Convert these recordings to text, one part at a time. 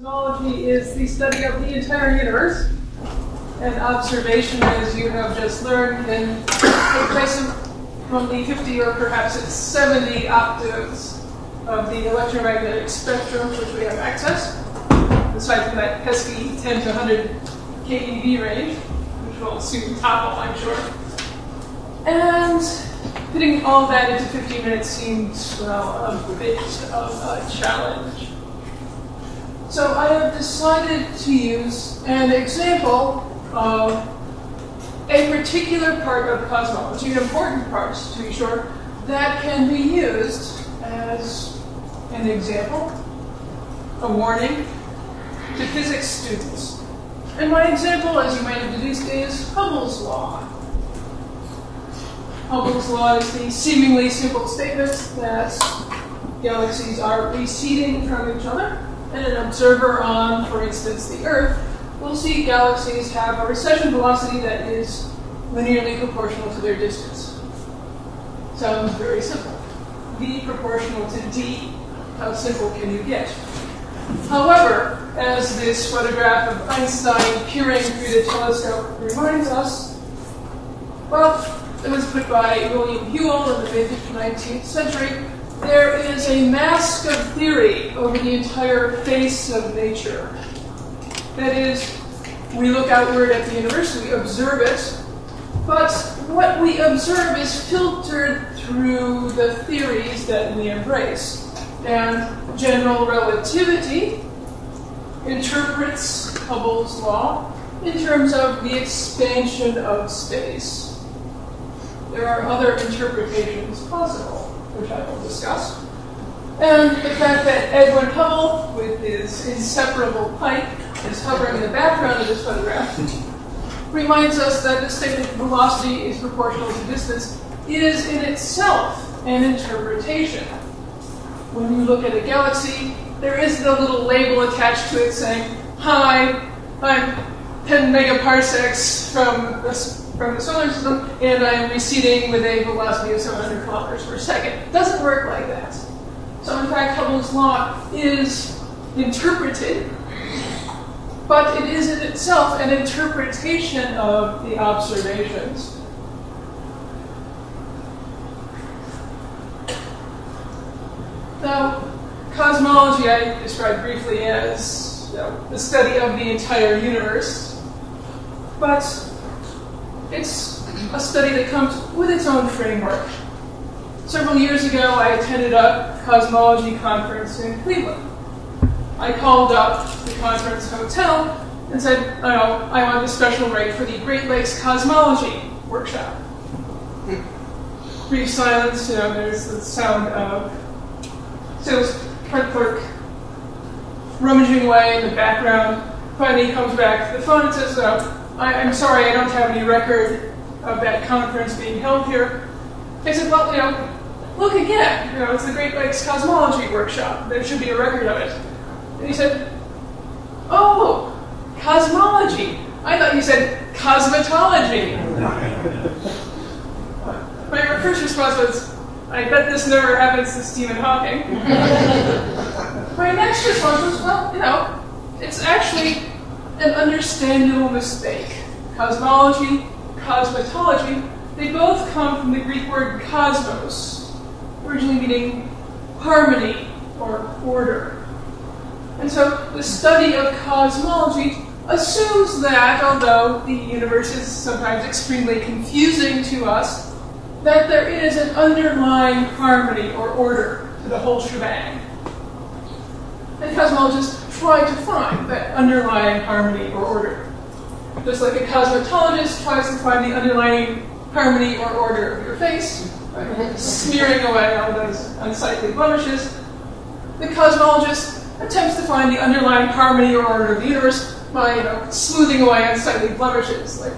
Cosmology is the study of the entire universe, and observation, as you have just learned, can take place from the 50 or perhaps it's 70 octaves of the electromagnetic spectrum which we have access, aside from that pesky 10 to 100 keV range, which will soon topple, I'm sure. And fitting all that into 15 minutes seems, well, a bit of a challenge. So I have decided to use an example of a particular part of cosmology, an important part, to be sure, that can be used as an example, a warning, to physics students. And my example, as you might have deduced, is Hubble's Law. Hubble's Law is the seemingly simple statement that galaxies are receding from each other, and an observer on, for instance, the Earth, will see galaxies have a recession velocity that is linearly proportional to their distance. Sounds very simple. V proportional to d. How simple can you get? However, as this photograph of Einstein peering through the telescope reminds us, well, it was put by William Hubble in the mid-19th century, there is a mask of theory over the entire face of nature. That is, we look outward at the universe, we observe it, but what we observe is filtered through the theories that we embrace. And general relativity interprets Hubble's law in terms of the expansion of space. There are other interpretations possible, which I will discuss. And the fact that Edwin Hubble, with his inseparable pipe, is hovering in the background of this photograph, reminds us that the statement velocity is proportional to distance is in itself an interpretation. When you look at a galaxy, there is the little label attached to it saying, "Hi, I'm 10 megaparsecs from the solar system, and I'm receding with a velocity of 700 kilometers per second." It doesn't work like that. So in fact, Hubble's law is interpreted, but it is in itself an interpretation of the observations. Now, cosmology I described briefly as the study of the entire universe, but it's a study that comes with its own framework. Several years ago, I attended a cosmology conference in Cleveland. I called up the conference hotel and said, "Oh, I want a special rate for the Great Lakes Cosmology workshop." Brief silence, there's the sound of sales clerk rummaging away in the background. Finally, he comes back to the phone and says, I'm sorry, I don't have any record of that conference being held here. I said, well, look again. It's the Great Lakes Cosmology workshop. There should be a record of it. And he said, "Oh, cosmology. I thought you said cosmetology." My first response was, "I bet this never happens to Stephen Hawking." My next response was, well, it's actually an understandable mistake. Cosmology, cosmetology, they both come from the Greek word cosmos, originally meaning harmony or order. And so the study of cosmology assumes that, although the universe is sometimes extremely confusing to us, that there is an underlying harmony or order to the whole shebang. And cosmologists try to find that underlying harmony or order. Just like a cosmetologist tries to find the underlying harmony or order of your face, by smearing away all those unsightly blemishes, the cosmologist attempts to find the underlying harmony or order of the universe by smoothing away unsightly blemishes, like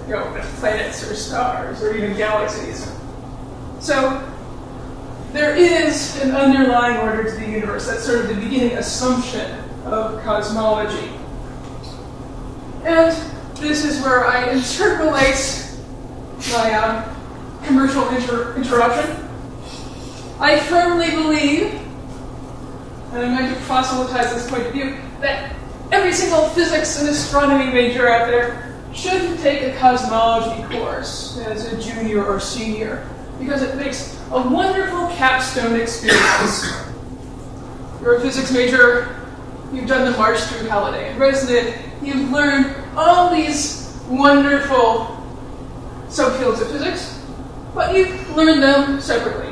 planets or stars or even galaxies. So there is an underlying order to the universe. That's sort of the beginning assumption of cosmology. And this is where I interpolate my commercial interruption. I firmly believe, and I'm going to proselytize this point of view, that every single physics and astronomy major out there should take a cosmology course as a junior or senior, because it makes a wonderful capstone experience. You're a physics major, you've done the march through Halliday and Resnick, you've learned all these wonderful subfields of physics, but you've learned them separately.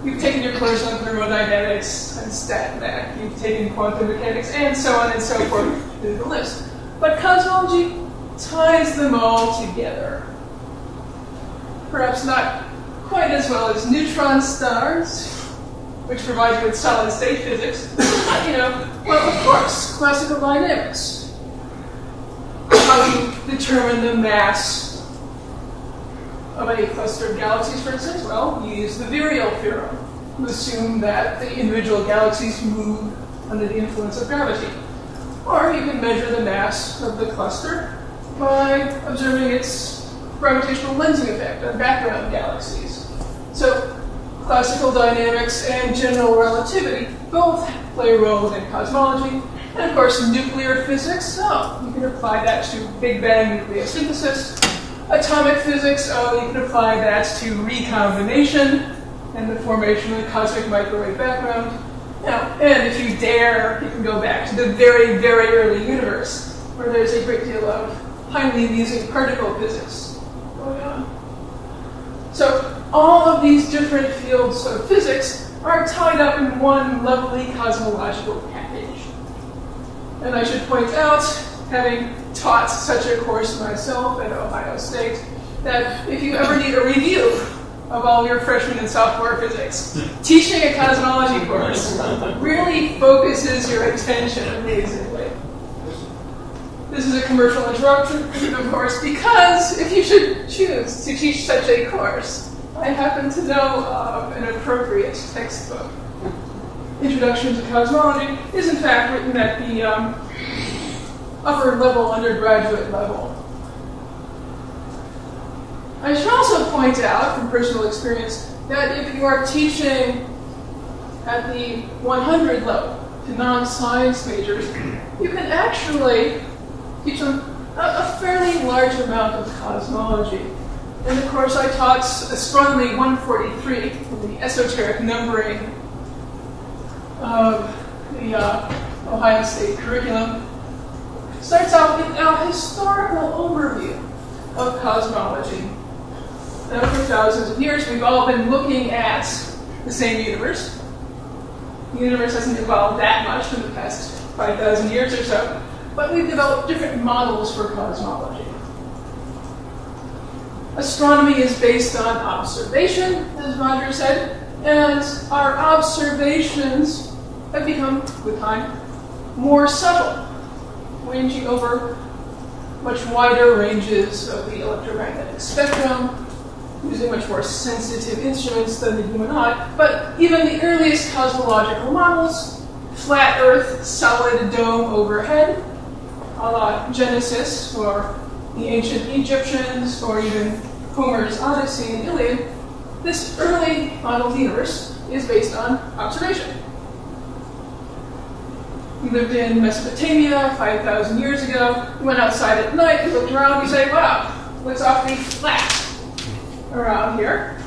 You've taken your course on thermodynamics and stat math, you've taken quantum mechanics, and so on and so forth through the list. But cosmology ties them all together. Perhaps not quite as well as neutron stars, which provide you with solid state physics. Well, of course, classical dynamics. How you determine the mass of a cluster of galaxies, for instance? Well, you use the virial theorem. You assume that the individual galaxies move under the influence of gravity. Or you can measure the mass of the cluster by observing its gravitational lensing effect on background galaxies. So classical dynamics and general relativity both play a role in cosmology. And of course, nuclear physics, you can apply that to Big Bang nucleosynthesis. Atomic physics, you can apply that to recombination and the formation of the cosmic microwave background. And if you dare, you can go back to the very, very early universe, where there's a great deal of highly amusing particle physics going on. So all of these different fields of physics are tied up in one lovely cosmological package. And I should point out, having taught such a course myself at Ohio State, that if you ever need a review of all your freshman and sophomore physics, teaching a cosmology course really focuses your attention amazingly. This is a commercial interruption, of course, because if you should choose to teach such a course, I happen to know of an appropriate textbook. Introduction to Cosmology is in fact written at the upper level, undergraduate level. I should also point out from personal experience that if you are teaching at the 100 level to non-science majors, you can actually teach them a fairly large amount of cosmology. In the course I taught Astronomy 143, the esoteric numbering of the Ohio State curriculum, starts out with a historical overview of cosmology. Now, for thousands of years, we've all been looking at the same universe. The universe hasn't evolved that much in the past 5,000 years or so, but we've developed different models for cosmology. Astronomy is based on observation, as Roger said, and our observations have become, with time, more subtle, ranging over much wider ranges of the electromagnetic spectrum, using much more sensitive instruments than the human eye. But even the earliest cosmological models, flat Earth, solid dome overhead, a la Genesis, or the ancient Egyptians, or even Homer's Odyssey and Iliad, this early modeled universe is based on observation. We lived in Mesopotamia 5,000 years ago. We went outside at night, we looked around, we say, wow, looks awfully flat around here.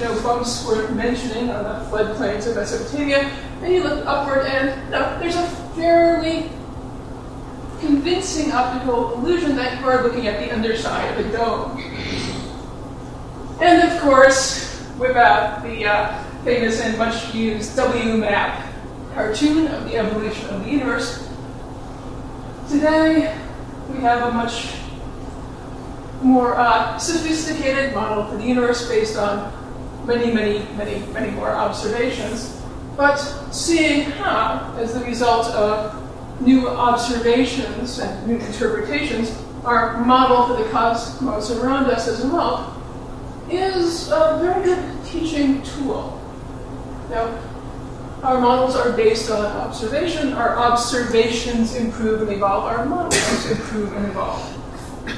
No bumps worth mentioning on the floodplains of Mesopotamia. And you look upward and there's a fairly convincing optical illusion that you are looking at the underside of a dome. And of course, whip out the famous and much used WMAP cartoon of the evolution of the universe. Today, we have a much more sophisticated model for the universe based on many more observations. But seeing how, as the result of new observations and new interpretations, our model for the cosmos around us as well, is a very good teaching tool. Now, our models are based on observation. Our observations improve and evolve. Our models improve and evolve.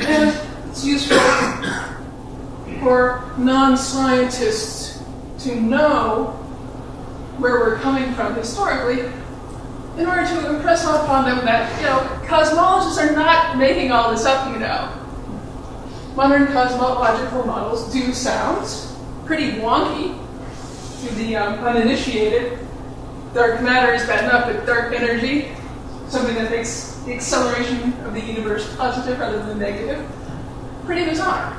And it's useful for non-scientists to know where we're coming from historically, in order to impress upon them that, cosmologists are not making all this up, Modern cosmological models do sound pretty wonky to the uninitiated. Dark matter is bad enough, but dark energy, something that makes the acceleration of the universe positive rather than negative, pretty bizarre.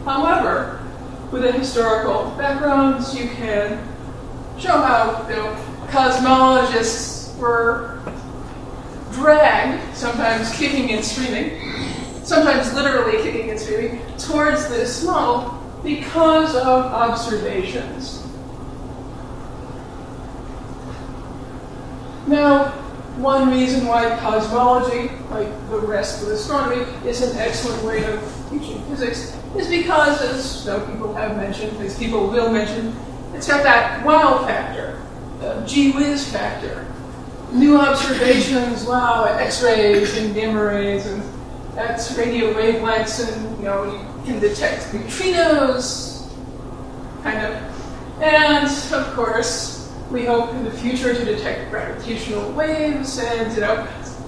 However, with a historical background, you can show how cosmologists were dragged, sometimes kicking and screaming, sometimes literally kicking and screaming, towards this model because of observations. Now, one reason why cosmology, like the rest of astronomy, is an excellent way of teaching physics is because, as people have mentioned, as people will mention, it's got that wow factor, the gee-whiz factor. New observations, wow, at X-rays and gamma rays and at radio wavelengths, and you can detect neutrinos, kind of. And of course, we hope in the future to detect gravitational waves, and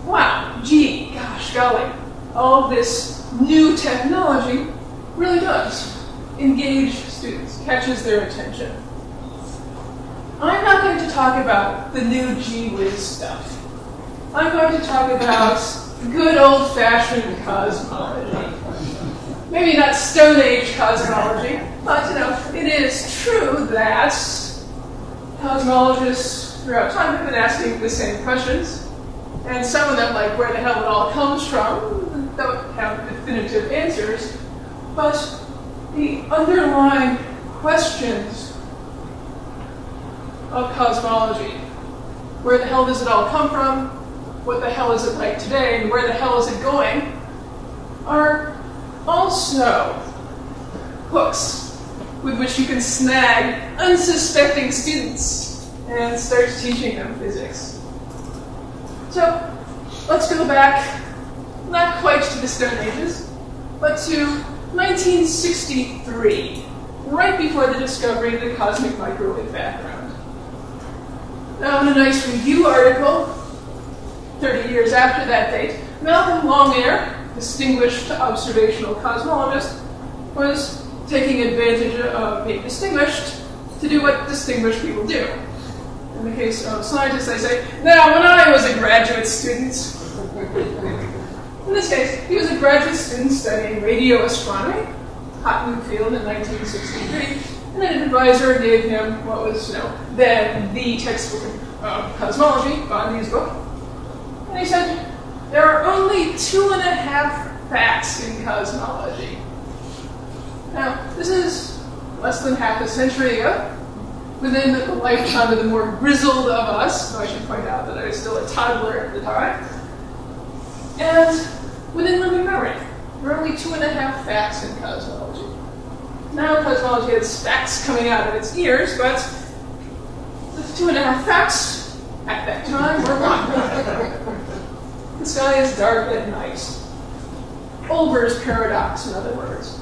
wow, gee, gosh, golly, all this new technology really does engage students, catches their attention. I'm not going to talk about the new gee-whiz stuff. I'm going to talk about good old-fashioned cosmology. Maybe not Stone Age cosmology, but it is true that cosmologists throughout time have been asking the same questions, and some of them, like where the hell it all comes from, don't have definitive answers, but the underlying questions of cosmology, where the hell does it all come from, what the hell is it like today, and where the hell is it going, are also hooks with which you can snag unsuspecting students and start teaching them physics. So let's go back, not quite to the Stone Ages, but to 1963, right before the discovery of the cosmic microwave background. Now, in a nice review article, 30 years after that date, Malcolm Longmire, distinguished observational cosmologist, was taking advantage of being distinguished to do what distinguished people do. In the case of scientists, they say, now, when I was a graduate student, in this case, he was a graduate student studying radio astronomy, hot new field in 1963, and an advisor gave him what was, then the textbook of cosmology, Bondi's book, and he said, there are only 2.5 facts in cosmology. Now, this is less than half a century ago, within the lifetime of the more grizzled of us. I should point out that I was still a toddler at the time. And within living memory, there are only 2.5 facts in cosmology. Now cosmology has facts coming out of its ears, but the 2.5 facts at that time were 1. The sky is dark at night. Olbers paradox, in other words.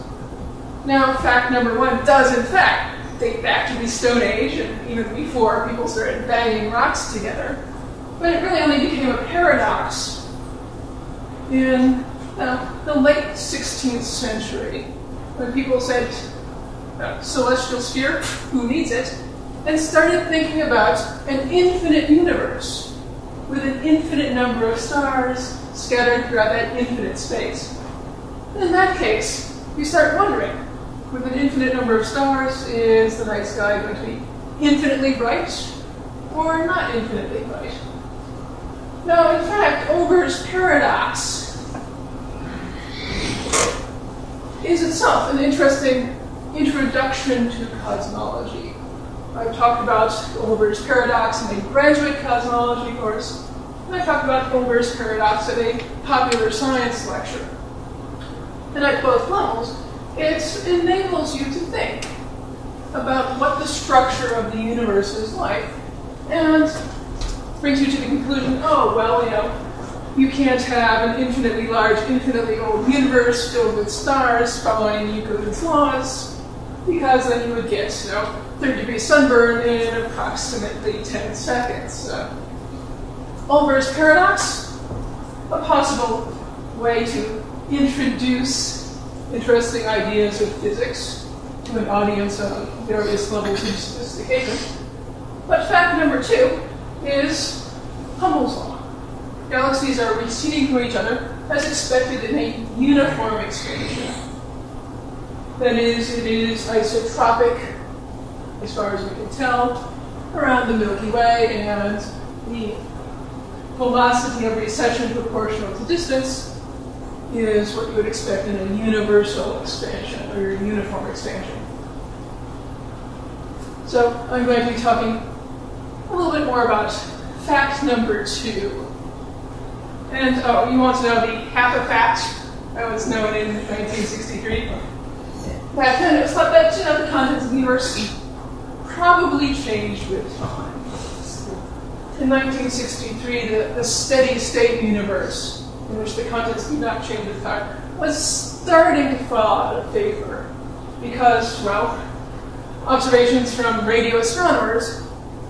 Now, fact number 1 does, in fact, date back to the Stone Age, and even before people started banging rocks together. But it really only became a paradox in the late 16th century, when people said, celestial sphere, who needs it? And started thinking about an infinite universe with an infinite number of stars scattered throughout that infinite space. And in that case, you start wondering, with an infinite number of stars, is the night sky going to be infinitely bright or not infinitely bright? Now, in fact, Olbers' paradox is itself an interesting introduction to cosmology. I've talked about Olbers' paradox in a graduate cosmology course, and I talked about Olbers' paradox at a popular science lecture. And at both levels, it enables you to think about what the structure of the universe is like, and brings you to the conclusion, oh, well, you can't have an infinitely large, infinitely old universe filled with stars following Euclid's laws, because then you would get, 30-degree sunburn in approximately 10 seconds. Olbers paradox, a possible way to introduce interesting ideas of physics to an audience on various levels of sophistication. But fact number 2 is Hubble's law. Galaxies are receding from each other as expected in a uniform expansion. That is, it is isotropic, as far as we can tell, around the Milky Way, and the velocity of recession proportional to distance is what you would expect in a universal expansion, or uniform expansion. So I'm going to be talking a little bit more about fact number 2. And, oh, you want to know the half a fact that was known in 1963? Back then it was thought that, the contents of the universe probably changed with time. In 1963, the steady state universe, in which the contents do not change with time, was starting to fall out of favor because, well, observations from radio astronomers,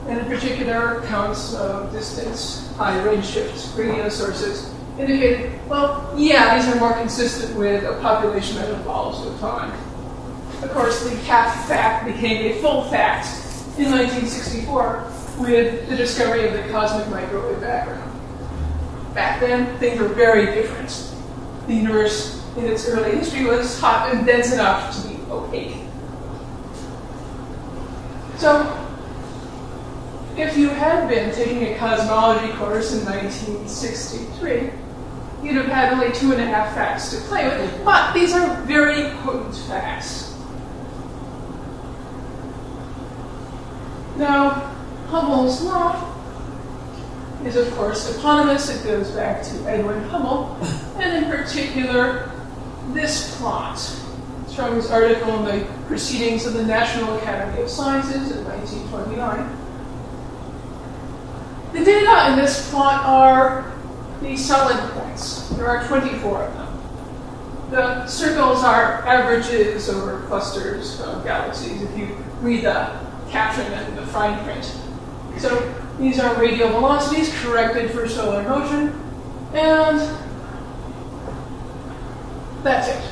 and in particular counts of distance, high redshift radio sources, indicated, well, yeah, these are more consistent with a population that evolves with time. Of course, the half fact became a full fact in 1964 with the discovery of the cosmic microwave background. Back then, things were very different. The universe in its early history was hot and dense enough to be opaque. So, if you had been taking a cosmology course in 1963, you'd have had only 2.5 facts to play with, but these are very potent facts. Now, Hubble's law is, of course, eponymous. It goes back to Edwin Hubble, and in particular, this plot. It's from his article in the Proceedings of the National Academy of Sciences in 1929. The data in this plot are the solid points. There are 24 of them. The circles are averages over clusters of galaxies, if you read the caption and the fine print. So these are radial velocities corrected for solar motion, and that's it.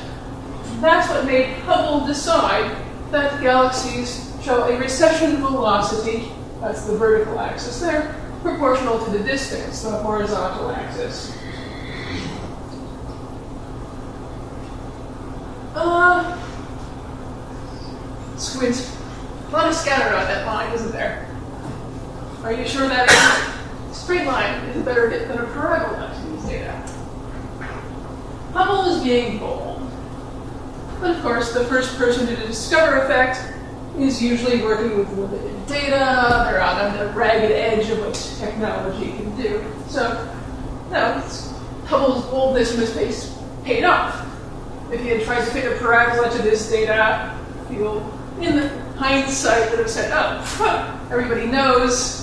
That's what made Hubble decide that galaxies show a recession velocity, that's the vertical axis there, proportional to the distance, the horizontal axis. Squint. A lot of scatter on that line, isn't there? Are you sure that a straight line is a better hit than a parabola to use data? Hubble is being bold. But of course, the first person to discover a fact is usually working with limited data. They're out on the ragged edge of what technology can do. So, no, Hubble's boldness in this case paid off. If he had tried to fit a parabola to this data, people in the hindsight would have said, oh, everybody knows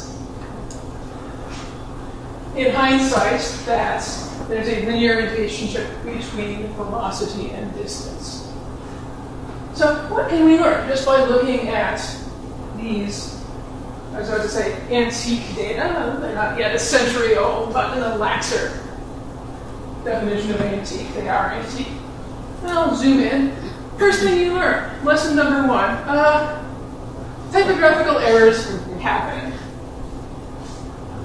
in hindsight that there's a linear relationship between velocity and distance. So what can we learn just by looking at these, I was about to say, antique data? They're not yet a century old, but in a laxer definition of antique, they are antique. And I'll zoom in. First thing you learn, lesson number 1, typographical errors happen.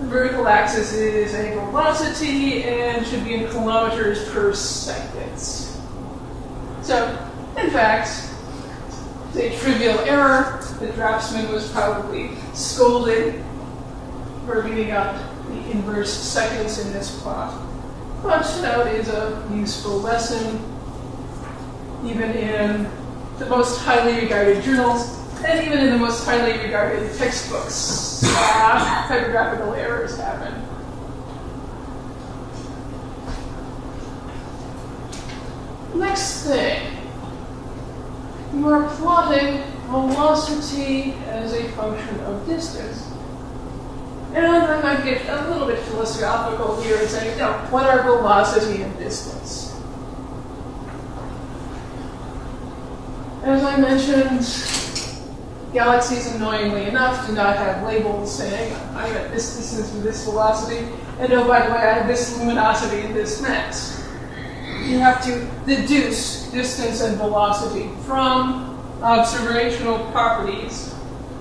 The vertical axis is a velocity and should be in kilometers per second. So, in fact, it's a trivial error. The draftsman was probably scolded for leaving out the inverse seconds in this plot. But, it is a useful lesson, even in the most highly regarded journals, and even in the most highly regarded textbooks. Typographical errors happen. Next thing, you are plotting velocity as a function of distance. And I might get a little bit philosophical here and say, what are velocity and distance? As I mentioned, Galaxies, annoyingly enough, do not have labels saying, I'm at this distance with this velocity, and oh, by the way, I have this luminosity and this mass. You have to deduce distance and velocity from observational properties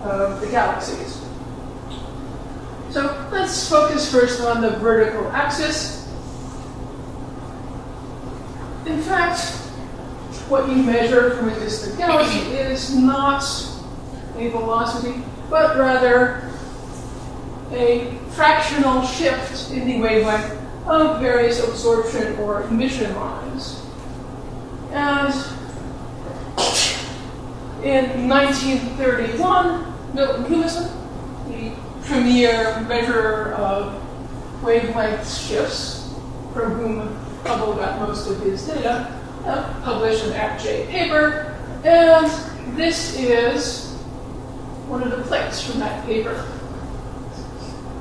of the galaxies. So let's focus first on the vertical axis. In fact, what you measure from a distant galaxy is not a velocity, but rather a fractional shift in the wavelength of various absorption or emission lines. And in 1931, Milton Hubbleson, the premier measurer of wavelength shifts, from whom Hubble got most of his data, published an APJ paper, and this is one of the plates from that paper.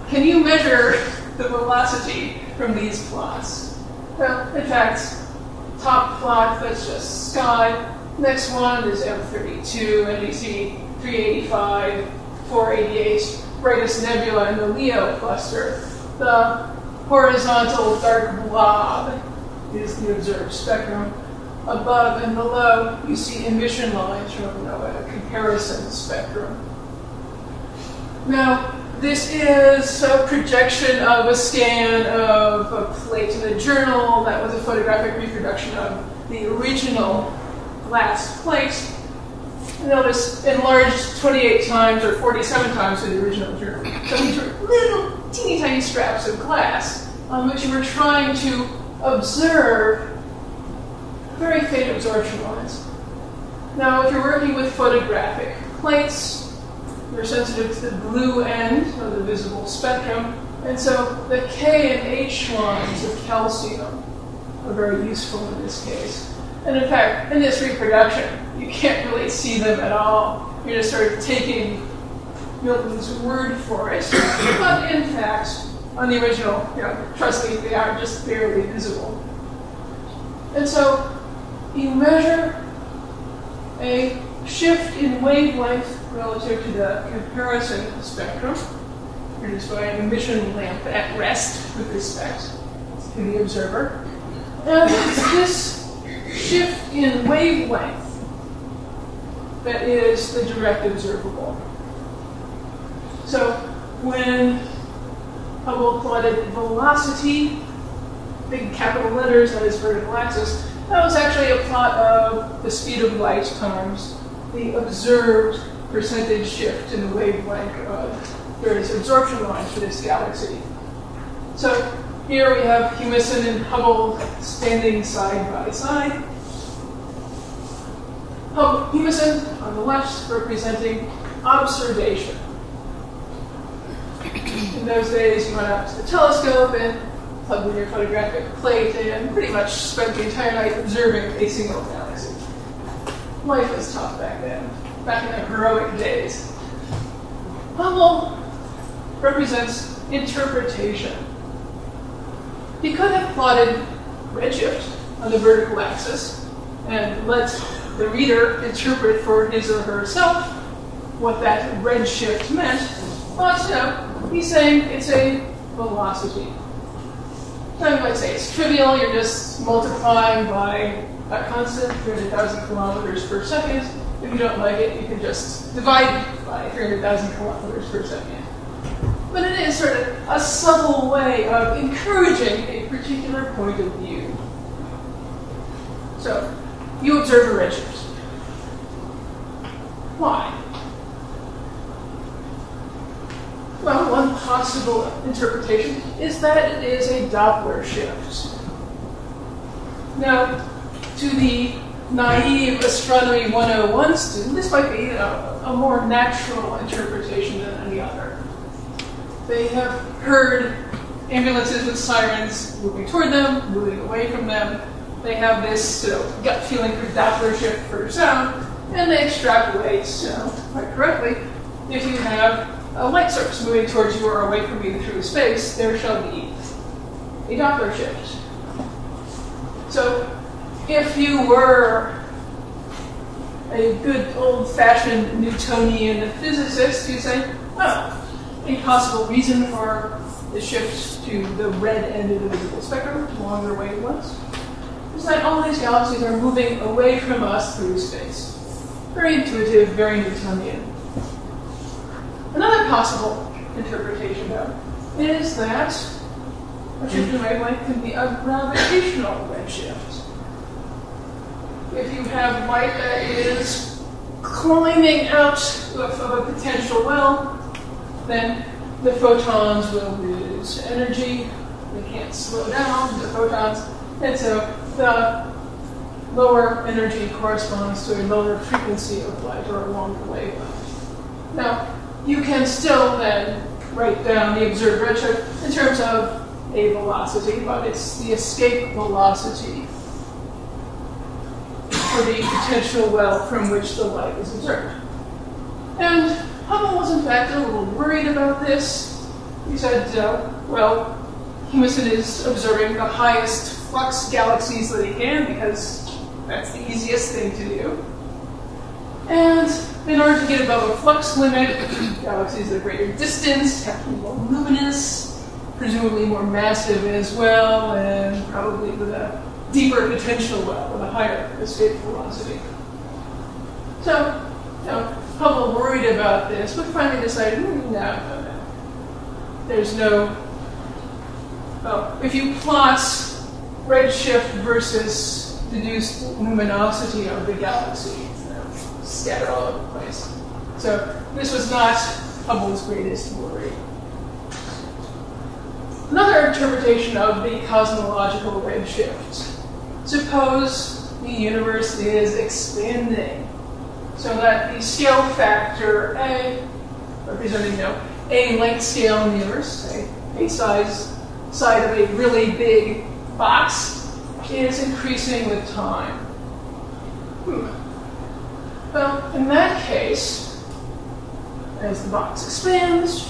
Can you measure the velocity from these plots? Well, in fact, top plot, that's just sky. Next one is M32, NBC 385, 488, brightest nebula in the Leo cluster. The horizontal dark blob is the observed spectrum. Above and below, you see emission lines from a comparison spectrum. Now, this is a projection of a scan of a plate in a journal. That was a photographic reproduction of the original glass plate. Notice enlarged 28 times or 47 times to the original journal. So these were little teeny tiny straps of glass on which you were trying to observe very faint absorption lines. Now, if you're working with photographic plates, you're sensitive to the blue end of the visible spectrum, and so the K and H lines of calcium are very useful in this case. And in fact, in this reproduction, you can't really see them at all. You're just sort of taking Milton's word for it. But in fact, on the original, trust me, they are just barely visible. And so you measure a shift in wavelength relative to the comparison spectrum, produced by an emission lamp at rest with respect to the observer. And it's this shift in wavelength that is the direct observable. So when Hubble plotted velocity, big capital letters on his vertical axis, that was actually a plot of the speed of light times the observed percentage shift in the wavelength of various absorption lines for this galaxy. So here we have Hubbleson and Hubble standing side by side. Hubbleson on the left representing observation. In those days, you went out to the telescope and plugged in your photographic plate and pretty much spent the entire night observing a single galaxy. Life was tough back then, back in the heroic days. Hubble represents interpretation. He could have plotted redshift on the vertical axis and let the reader interpret for his or herself what that redshift meant, but he's saying it's a velocity. Now you might say it's trivial, you're just multiplying by a constant, 300,000 kilometers per second. If you don't like it, you can just divide by 300,000 kilometers per second. But it is sort of a subtle way of encouraging a particular point of view. So, you observe a redshift. Why? Well, one possible interpretation is that it is a Doppler shift. Now, to the naive Astronomy 101 student, this might be a more natural interpretation than any other. They have heard ambulances with sirens moving toward them, moving away from them. They have this gut feeling for Doppler shift for sound, and they extrapolate, quite correctly, if you have a light source moving towards you or away from you through space, there shall be a Doppler shift. So if you were a good old-fashioned Newtonian physicist, you say, well, a possible reason for the shift to the red end of the visible spectrum, longer wavelengths, is that all these galaxies are moving away from us through space. Very intuitive, very Newtonian. Another possible interpretation, though, is that a shift in wavelength can be a gravitational redshift. If you have light that is climbing out of a potential well, then the photons will lose energy. They can't slow down, the photons. And so the lower energy corresponds to a lower frequency of light or a longer wavelength. Now, you can still then write down the observed redshift in terms of a velocity, but it's the escape velocity for the potential well from which the light is observed. And Hubble was in fact a little worried about this. He said, well, Humason is observing the highest flux galaxies that he can because that's the easiest thing to do. And in order to get above a flux limit, galaxies at a greater distance have to be more luminous, presumably more massive as well, and probably with a deeper potential well, with a higher escape velocity. So, Hubble worried about this, but finally decided, no. There's no... Oh, if you plot redshift versus deduced luminosity of the galaxy, scatter all over the place. So this was not Hubble's greatest worry. Another interpretation of the cosmological redshift. Suppose the universe is expanding, so that the scale factor A, representing a length scale in the universe, say a side of a really big box, is increasing with time. Well, in that case, as the box expands,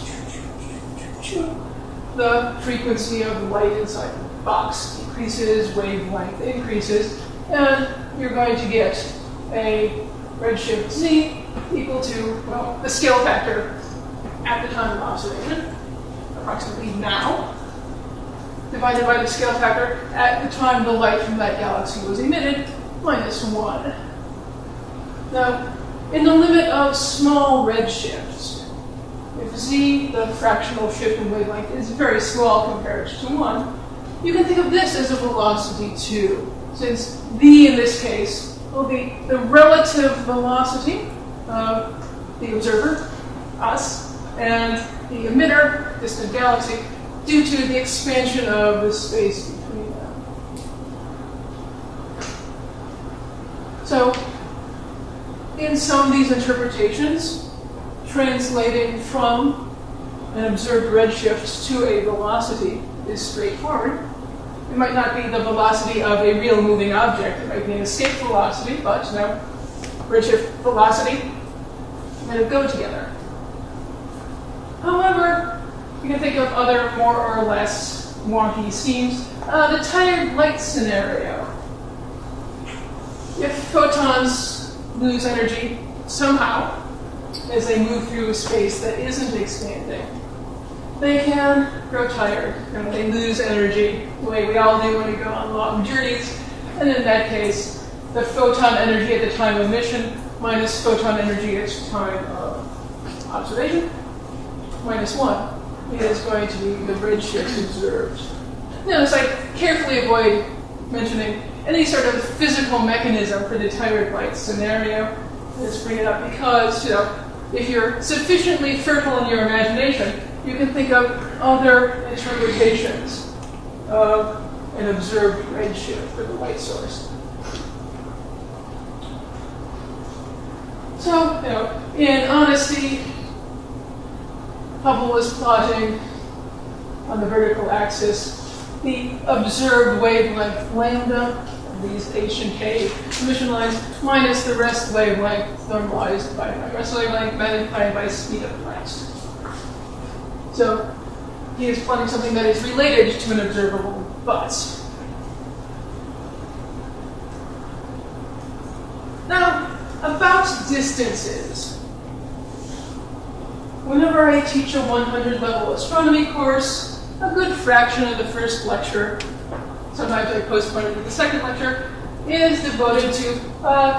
the frequency of the light inside the box increases, wavelength increases, and you're going to get a redshift z equal to, well, the scale factor at the time of observation, approximately now, divided by the scale factor at the time the light from that galaxy was emitted, minus 1. Now, in the limit of small redshifts, if z, the fractional shift in wavelength, is very small compared to 1, you can think of this as a velocity 2, since v in this case will be the relative velocity of the observer, us, and the emitter, distant galaxy, due to the expansion of the space between them. So, in some of these interpretations, translating from an observed redshift to a velocity is straightforward. It might not be the velocity of a real moving object. It might be an escape velocity, but redshift velocity kind of go together. However, you can think of other more or less wonky schemes. The tired light scenario. If photons lose energy somehow as they move through a space that isn't expanding, they can grow tired. They lose energy the way we all do when we go on long journeys. And in that case, the photon energy at the time of emission minus photon energy at the time of observation, minus 1, is going to be the redshift observed. Notice I carefully avoid mentioning any sort of physical mechanism for the tired light scenario. Let's bring it up because, if you're sufficiently fertile in your imagination, you can think of other interpretations of an observed redshift for the light source. So, in honesty, Hubble was plotting on the vertical axis the observed wavelength lambda, these H and K emission lines, minus the rest wavelength normalized by rest wavelength multiplied by speed of light. So he is plotting something that is related to an observable, but. Now, about distance is. Whenever I teach a 100-level astronomy course, a good fraction of the first lecture, sometimes I postpone it to the second lecture, is devoted to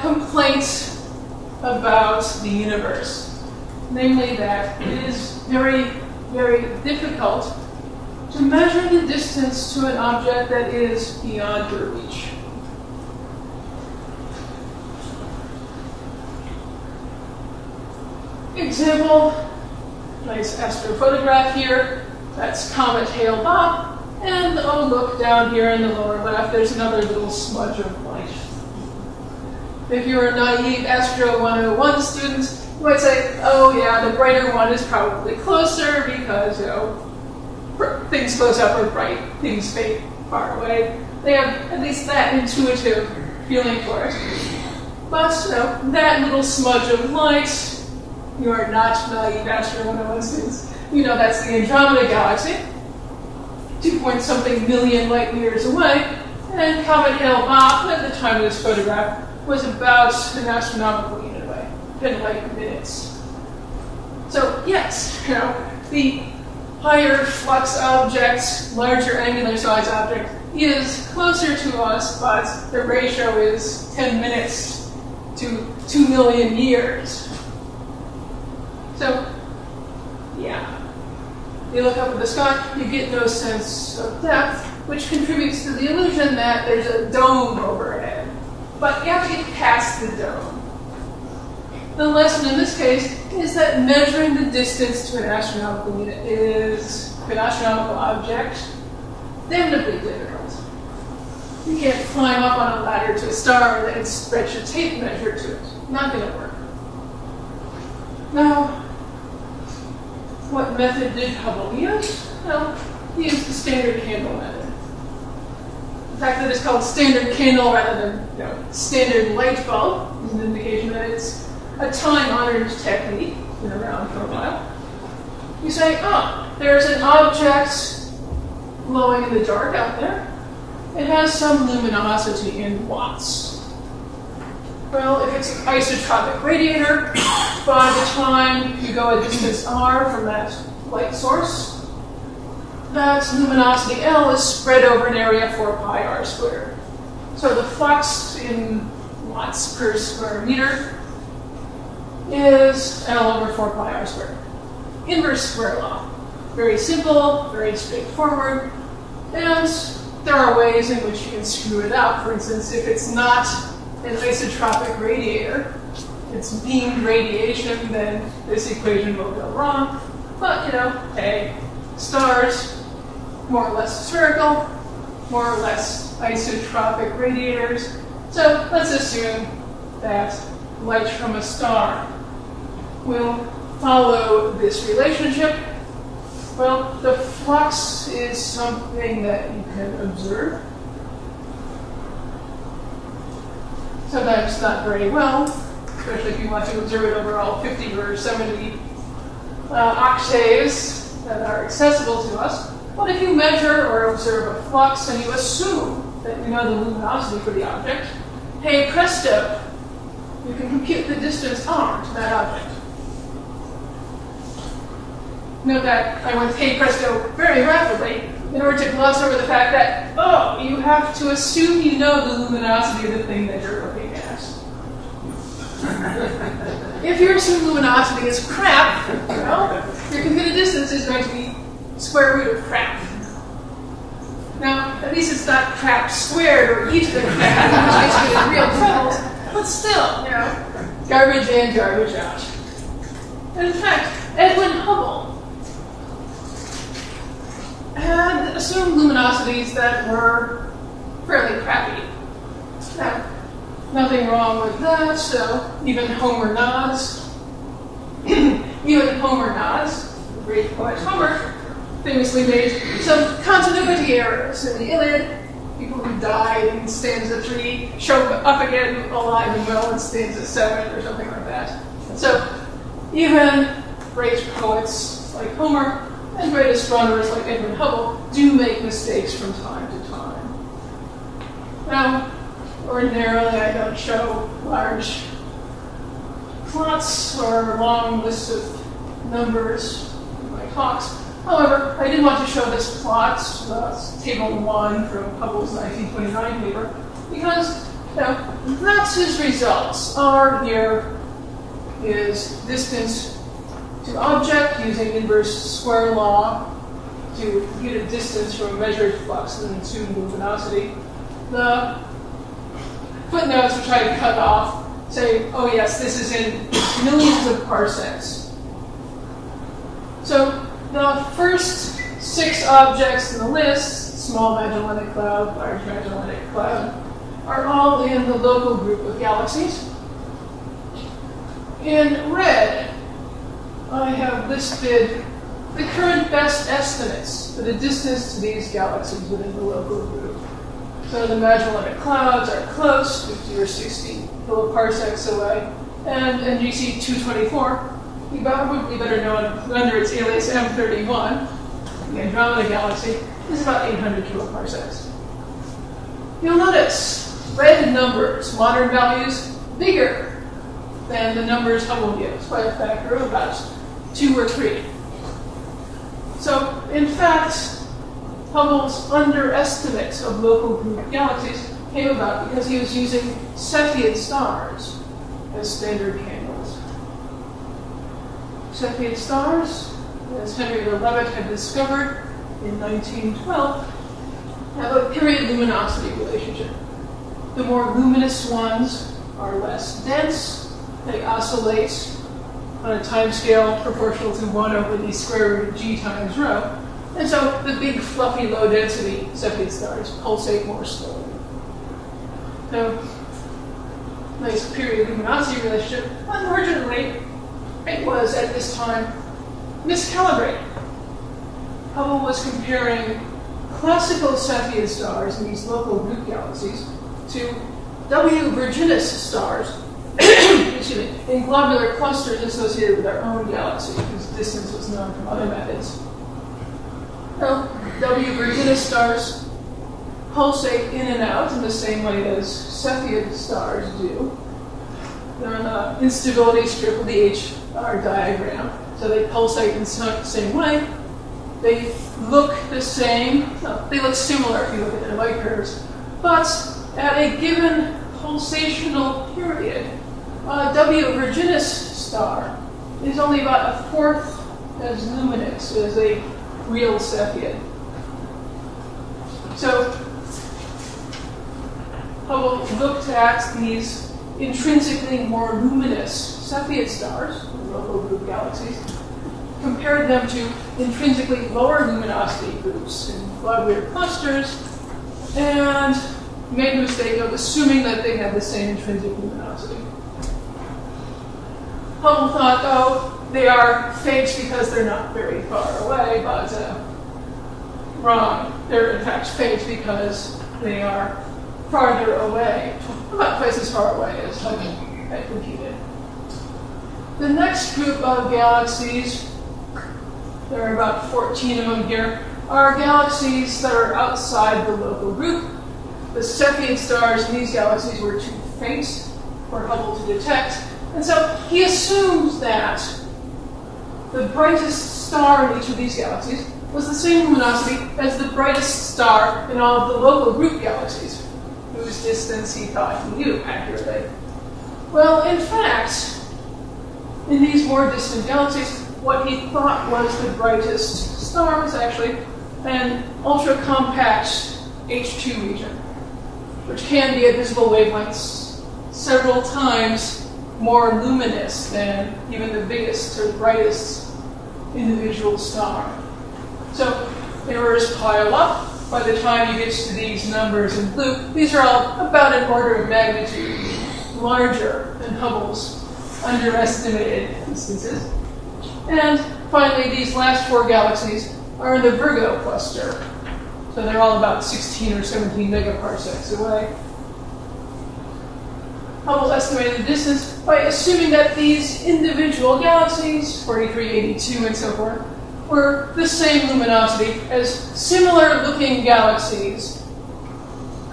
complaints about the universe. Namely that it is very, very difficult to measure the distance to an object that is beyond your reach. Example, nice Astro photograph here. That's Comet Hale-Bopp. And oh, look down here in the lower left, there's another little smudge of light. If you're a naive Astro 101 student, you might say, oh yeah, the brighter one is probably closer because, you know, things close up are bright, things fade far away. They have at least that intuitive feeling for it. But, you know, that little smudge of light, you are not naive Astro 101 students. You know that's the Andromeda Galaxy, 2-point-something million light years away, and Comet Hale-Bopp at the time of this photograph was about an astronomical unit away, 10 light minutes. So yes, you know, the higher flux object, larger angular size object is closer to us, but the ratio is 10 minutes to 2 million years. So, yeah. You look up at the sky, you get no sense of depth, which contributes to the illusion that there's a dome overhead. But you have to get past the dome. The lesson in this case is that measuring the distance to an astronomical unit is, an astronomical object, damnably difficult. You can't climb up on a ladder to a star and then stretch a tape measure to it. Not going to work. Now, what method did Hubble use? Well, he used the standard candle method. The fact that it's called standard candle rather than, you know, standard light bulb is an indication that it's a time-honored technique, been around for a while. You say, oh, there's an object glowing in the dark out there. It has some luminosity in watts. Well, if it's an isotropic radiator, by the time you go a distance r from that light source, that luminosity L is spread over an area 4 pi r squared. So the flux in watts per square meter is L over 4 pi r squared. Inverse square law. Very simple, very straightforward, and there are ways in which you can screw it up. For instance, if it's not an isotropic radiator, it's beamed radiation, then this equation will go wrong. But, you know, hey, stars, more or less spherical, more or less isotropic radiators. So let's assume that light from a star will follow this relationship. Well, the flux is something that you can observe. Sometimes not very well, especially if you want to observe it over all 50 or 70 octaves that are accessible to us. But if you measure or observe a flux and you assume that you know the luminosity for the object, hey presto, you can compute the distance r to that object. Note that I went hey presto very rapidly in order to gloss over the fact that, oh, you have to assume you know the luminosity of the thing that you're looking at. If your assumed luminosity is crap, well, your computed distance is going to be square root of crap. Now, at least it's not crap squared or e to the crap, which makes me in real trouble, but still, you know, garbage in, garbage out. And in fact, Edwin Hubble had assumed luminosities that were fairly crappy. Now, nothing wrong with that, so even Homer nods. Even Homer nods, the great poet Homer, famously made some continuity errors in the Iliad. People who died in stanza 3 show up again alive and well in stanza 7 or something like that. So even great poets like Homer and great astronomers like Edwin Hubble do make mistakes from time to time. Now, ordinarily I don't show large plots or long lists of numbers in my talks. However, I did want to show this plot, table 1 from Hubble's 1929 paper, because that's his results. R here is distance to object using inverse square law to get a distance from a measured flux and then assume luminosity. The footnotes, which I cut off, say, oh yes, this is in millions of parsecs. So the first 6 objects in the list, small Magellanic Cloud, large Magellanic Cloud, are all in the local group of galaxies. In red, I have listed the current best estimates for the distance to these galaxies within the local group. So the Magellanic Clouds are close, 50 or 60 kiloparsecs away, and NGC 224, you probably better known under its alias M31, the Andromeda Galaxy, is about 800 kiloparsecs. You'll notice red numbers, modern values, bigger than the numbers Hubble gives by a factor of about 2 or 3. So, in fact, Hubble's underestimate of local group galaxies came about because he was using Cepheid stars as standard candles. Cepheid stars, as Henry Leavitt had discovered in 1912, have a period luminosity relationship. The more luminous ones are less dense. They oscillate on a time scale proportional to 1 over the square root of g times rho. And so the big, fluffy, low-density Cepheid stars pulsate more slowly. So, nice period luminosity relationship. Unfortunately, it was, at this time, miscalibrated. Hubble was comparing classical Cepheid stars in these local group galaxies to W Virginis stars in globular clusters associated with our own galaxy, whose distance was known from other methods. Well, W Virginis stars pulsate in and out in the same way as Cepheid stars do. They're on the instability strip of the HR diagram, so they pulsate in the same way. They look the same. No, they look similar if you look at their light curves, but at a given pulsational period, W Virginis star is only about 1/4 as luminous as a real Cepheid. So Hubble looked at these intrinsically more luminous Cepheid stars, local group galaxies, compared them to intrinsically lower luminosity groups in globular clusters, and made the mistake of assuming that they had the same intrinsic luminosity. Hubble thought, oh, they are faints because they're not very far away, but wrong. They're in fact faint because they are farther away, about twice as far away as Hubble had computed. The next group of galaxies, there are about 14 of them here, are galaxies that are outside the local group. The Cepheid stars in these galaxies were too faint for Hubble to detect, and so he assumed that the brightest star in each of these galaxies was the same luminosity as the brightest star in all of the local group galaxies, whose distance he thought he knew accurately. Well, in fact, in these more distant galaxies, what he thought was the brightest star was actually an ultra-compact H2 region, which can be at visible wavelengths several times more luminous than even the biggest or brightest individual star. So errors pile up. By the time you get to these numbers in blue, these are all about an order of magnitude larger than Hubble's underestimated instances. And finally, these last 4 galaxies are in the Virgo cluster. So they're all about 16 or 17 megaparsecs away. Hubble estimated the distance by assuming that these individual galaxies, 43, 82, and so forth, were the same luminosity as similar-looking galaxies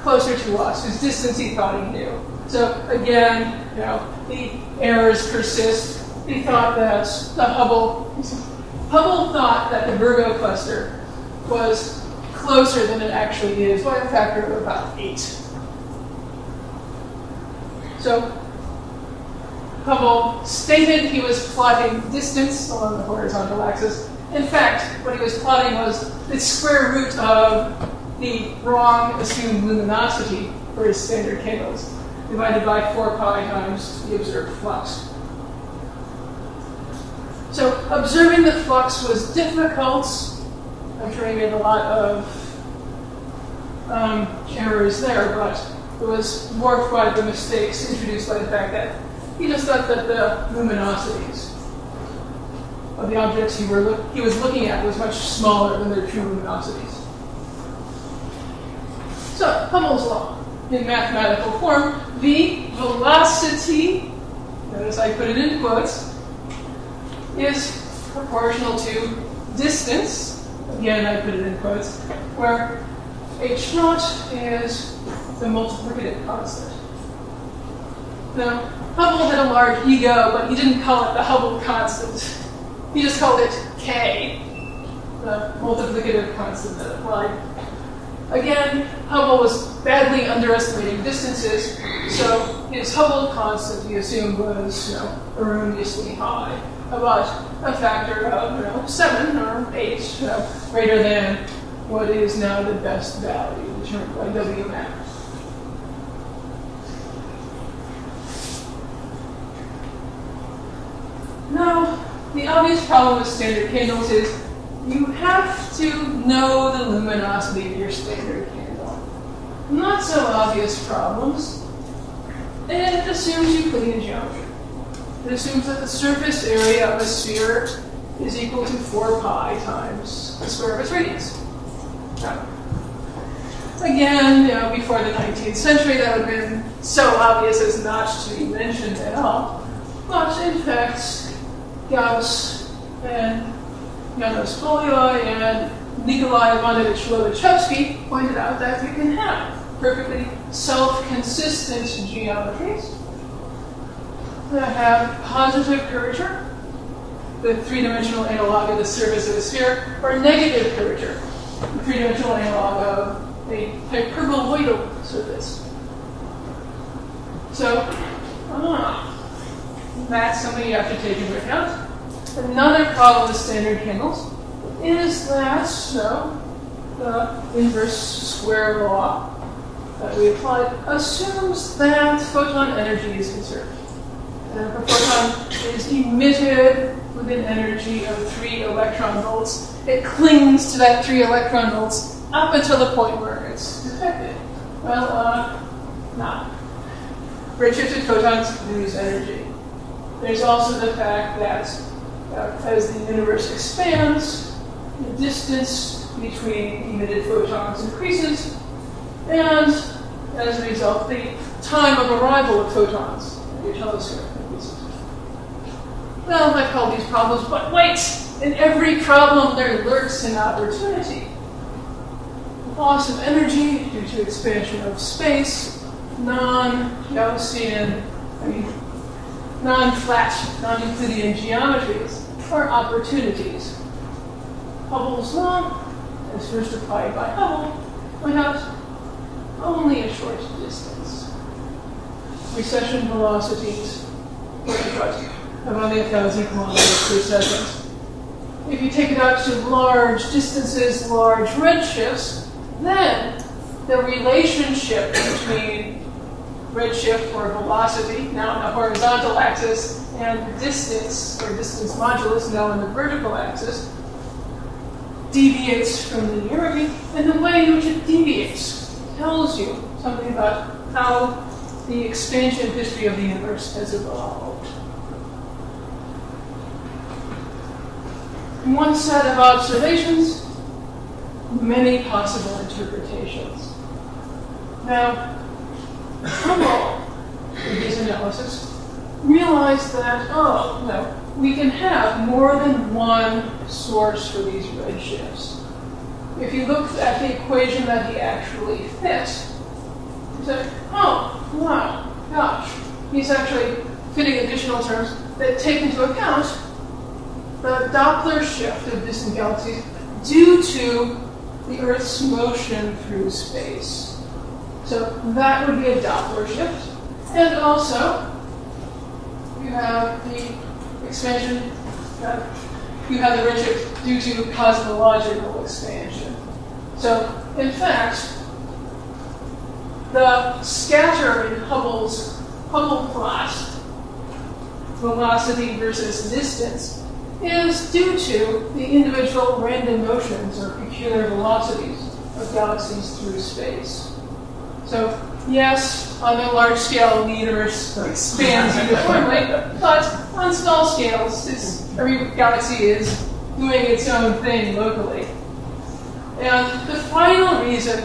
closer to us, whose distance he thought he knew. So again, the errors persist. He thought that Hubble thought that the Virgo cluster was closer than it actually is by a factor of about 8. So Hubble stated he was plotting distance along the horizontal axis. In fact, what he was plotting was the square root of the wrong assumed luminosity for his standard candles, divided by 4 pi times the observed flux. So observing the flux was difficult. I'm sure he made a lot of errors there, but it was dwarfed by the mistakes introduced by the fact that he just thought that the luminosities of the objects he was looking at was much smaller than their true luminosities. So, Hubble's law, in mathematical form, the velocity, notice I put it in quotes, is proportional to distance, again I put it in quotes, where h naught is the multiplicative constant. Now, Hubble had a large ego, but he didn't call it the Hubble constant. He just called it K, the multiplicative constant that applied. Again, Hubble was badly underestimating distances, so his Hubble constant, he assumed, was erroneously high, about a factor of 7 or 8, greater than what is now the best value determined by W max. Now, the obvious problem with standard candles is you have to know the luminosity of your standard candle. Not so obvious problems. And it assumes Euclidean geometry. It assumes that the surface area of a sphere is equal to 4 pi times the square of its radius. Now, again, before the 19th century, that would have been so obvious as not to be mentioned at all. But in fact, Gauss and Janos Polya and Nikolai Ivanovich Lobachevsky pointed out that you can have perfectly self-consistent geometries that have positive curvature, the three-dimensional analog of the surface of a sphere, or negative curvature, the three-dimensional analog of a hyperboloidal surface. So, that's something you have to take into account. Another problem with standard candles is that the inverse square law that we applied assumes that photon energy is conserved. And if a photon is emitted with an energy of 3 electron volts, it clings to that 3 electron volts up until the point where it's detected. Well, not. Redshifted photons lose energy. There's also the fact that as the universe expands, the distance between emitted photons increases, and as a result, the time of arrival of photons at your telescope increases. Well, I call these problems, but wait! In every problem there lurks an opportunity. Loss of energy due to expansion of space, non-Gaussian, non-flat, non-Euclidean geometries are opportunities. Hubble's law, as first applied by Hubble, went out only a short distance. Recession velocities of only 1,000 kilometers per second. If you take it out to large distances, large redshifts, then the relationship between redshift or velocity, now on the horizontal axis, and distance, or distance modulus, now on the vertical axis, deviates from linearity, and the way in which it deviates tells you something about how the expansion history of the universe has evolved. In one set of observations, many possible interpretations. Now, Hubble, in his analysis, realized that, we can have more than one source for these redshifts. If you look at the equation that he actually fit, you say, gosh, he's actually fitting additional terms that take into account the Doppler shift of distant galaxies due to the Earth's motion through space. So that would be a Doppler shift. And also, you have the expansion, you have the redshift due to cosmological expansion. So, in fact, the scatter in Hubble's Hubble plot, velocity versus distance, is due to the individual random motions or peculiar velocities of galaxies through space. So, yes, on a large scale, the universe expands uniformly, but on small scales, every galaxy is doing its own thing locally. And the final reason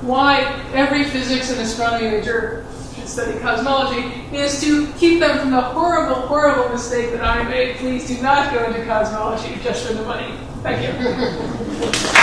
why every physics and astronomy major should study cosmology is to keep them from the horrible, horrible mistake that I made. Please do not go into cosmology just for the money. Thank you.